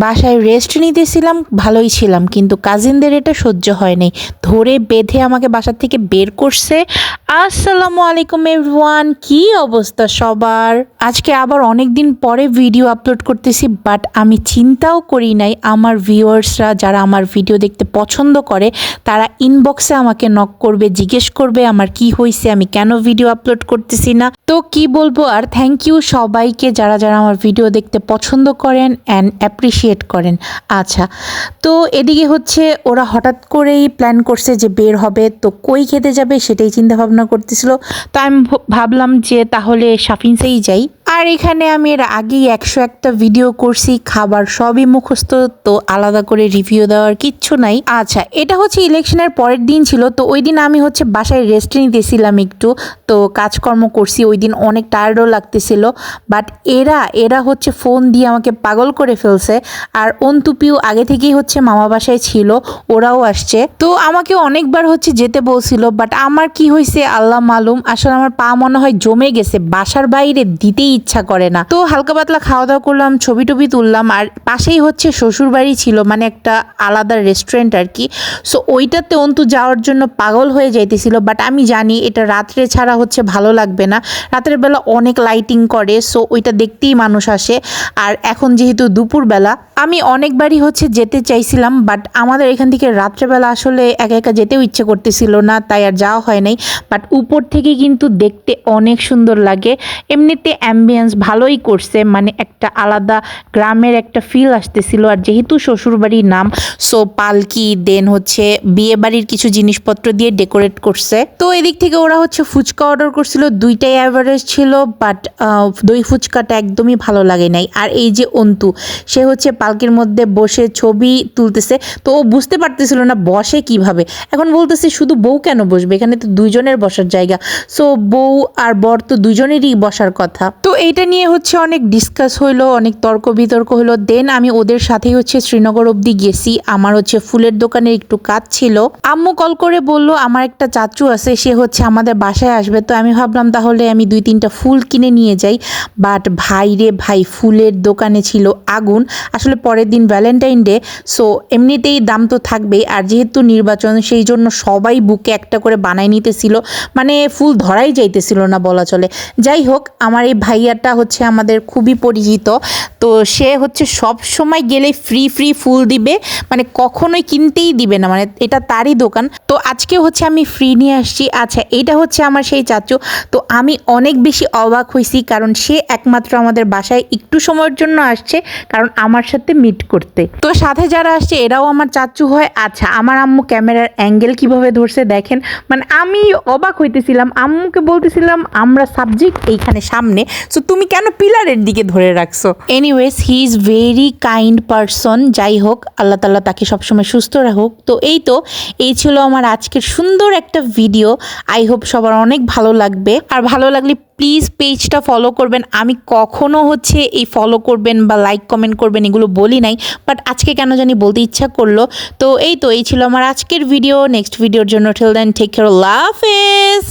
বাসায় রেস্ট নিতেছিলাম, ভালোই ছিলাম, কিন্তু কাজিনদের এটা সহ্য হয়নি, ধরে বেঁধে আমাকে বাসার থেকে বের করছে। আসসালামু আলাইকুম এভরিওয়ান, কি অবস্থা সবার? আজকে আবার অনেক দিন পরে ভিডিও আপলোড করতেছি, বাট আমি চিন্তাও করি নাই আমার ভিউয়ার্সরা যারা আমার ভিডিও দেখতে পছন্দ করে তারা ইনবক্সে আমাকে নক করবে, জিজ্ঞেস করবে আমার কি হয়েছে, আমি কেন ভিডিও আপলোড করতেছি না। তো কি বলবো আর, থ্যাংক ইউ সবাইকে যারা যারা আমার ভিডিও দেখতে পছন্দ করেন অ্যান্ড অ্যাপ্রিসিয়েট করেন। আচ্ছা, তো এদিকে হচ্ছে ওরা হঠাৎ করেই প্ল্যান করছে যে বের হবে, তো কই খেতে যাবে সেটাই চিন্তা ভাবনা করতেছিল। তো আমি ভাবলাম যে তাহলে সাফিনসেই যাই। আর এখানে আমি এর আগেই 101টা ভিডিও করছি, খাবার সবই মুখস্থ, তো আলাদা করে রিভিউ দেওয়ার কিচ্ছু নাই। আচ্ছা, এটা হচ্ছে ইলেকশনের পরের দিন ছিল, তো ওই দিন আমি হচ্ছে বাসায় রেস্ট নিতেছিলাম একটু, তো কাজকর্ম করছি, ওই দিন অনেক টায়ার্ডও লাগতেছিল। বাট এরা হচ্ছে ফোন দিয়ে আমাকে পাগল করে ফেলছে। আর অন্তুপিও আগে থেকেই হচ্ছে মামা বাসায় ছিল, ওরাও আসছে, তো আমাকে অনেকবার হচ্ছে যেতে বলছিল, বাট আমার কি হয়েছে আল্লাহ মালুম, আসলে আমার পা মনে হয় জমে গেছে, বাসার বাইরে দিতেই ইচ্ছা করে না। তো হালকা পাতলা খাওয়া দাওয়া করলাম, ছবি টবি তুললাম, আর পাশেই হচ্ছে শ্বশুর বাড়ি ছিল, মানে একটা আলাদা রেস্টুরেন্ট আর কি। সো ওইটাতে অন্তু যাওয়ার জন্য পাগল হয়ে যাইতেছিল, বাট আমি জানি এটা রাত্রে ছাড়া হচ্ছে ভালো লাগবে না, রাতের বেলা অনেক লাইটিং করে, সো ওইটা দেখতেই মানুষ আসে। আর এখন যেহেতু দুপুরবেলা, আমি অনেকবারই হচ্ছে যেতে চাইছিলাম, বাট আমাদের এখান থেকে রাত্রেবেলা আসলে একা একা যেতেও ইচ্ছে করতেছিল না, তাই আর যাওয়া হয় নাই। বাট উপর থেকে কিন্তু দেখতে অনেক সুন্দর লাগে, এমনিতে অ্যাম্বিয়েন্স ভালোই করছে, মানে একটা আলাদা গ্রামের একটা ফিল আসতেছিল। আর যেহেতু শ্বশুরবাড়ির নাম, সো পালকি দেন হচ্ছে বিয়ে বাড়ির কিছু জিনিসপত্র দিয়ে ডেকোরেট করছে। তো এদিক থেকে ওরা হচ্ছে ফুচকা অর্ডার করছিল, দুইটাই অ্যাভারেজ ছিল, বাট দই ফুচকাটা একদমই ভালো লাগে নাই। আর এই যে অন্তু, সে হচ্ছে পালকির মধ্যে বসে ছবি তুলতেছে, তো ও বুঝতে পারতেছিল না বসে কিভাবে। এখন বলতেছে শুধু বউ কেন বসবে, এখানে তো দুইজনের বসার জায়গা, সো বউ আর বর তো দুজনেরই বসার কথা। তো এইটা নিয়ে হচ্ছে অনেক ডিসকাস হইলো, অনেক তর্ক বিতর্ক হলো। দেন আমি ওদের সাথেই হচ্ছে শ্রীনগর অবধি গেছি, আমার হচ্ছে ফুলের দোকানে একটু কাজ ছিল। আম্মু কল করে বললো আমার একটা চাচু আছে, সে হচ্ছে আমাদের বাসায় আসবে, তো আমি ভাবলাম তাহলে আমি 2-3টা ফুল কিনে নিয়ে যাই। বাট ভাই রে ভাই, ফুলের দোকানে ছিল আগুন। আসলে পরের দিন ভ্যালেন্টাইন ডে, সো এমনিতেই দাম তো থাকবেই, আর যেহেতু নির্বাচন সেই জন্য সবাই বুকে একটা করে বানাই নিতেছিল, মানে ফুল ধরাই যাইতেছিল না বলা চলে। যাই হোক, আমার এই ভাইয়াটা হচ্ছে আমাদের খুবই পরিচিত, তো সে হচ্ছে সব সময় গেলে ফ্রি ফ্রি ফুল দিবে, মানে কখনোই কিনতেই দিবে না, মানে এটা তারই দোকান। তো আজকে হচ্ছে আমি ফ্রি নিয়ে আসছি। আচ্ছা, এইটা হচ্ছে আমার সেই চাচু, তো আমি অনেক বেশি অবাক হয়েছি, কারণ সে একমাত্র আমাদের বাসায় একটু সময়ের জন্য আসছে, কারণ আমার সাথে মিট করতে। তো সাথে যারা আসছে এরাও আমার চাচু হয়। আচ্ছা, আমার আম্মু ক্যামেরার অ্যাঙ্গেল কিভাবে ধরছে দেখেন, মানে আমি অবাক হইতেছিলাম, আম্মুকে বলতেছিলাম আমরা সাবজেক্ট এইখানে সামনে, সো তুমি কেন পিলারের দিকে ধরে রাখছো। Anyways, he is very kind person. যাই হোক, আল্লাহ তাআলা তাকে সবসময় সুস্থ রাখুক। তো এই ছিল আমার আজকের সুন্দর একটা ভিডিও। আই হোপ সবার অনেক ভালো লাগবে, আর ভালো লাগলে প্লিজ পেজটা ফলো করবেন। আমি কখনো হচ্ছে এই ফলো করবেন বা লাইক কমেন্ট করবেন এগুলো বলি নাই, বাট আজকে কেন জানি বলতে ইচ্ছা করলো। তো এই ছিল আমার আজকের ভিডিও। নেক্সট ভিডিওর জন্য টিল দেন টেক কেয়ার, আল্লাহ হাফেজ।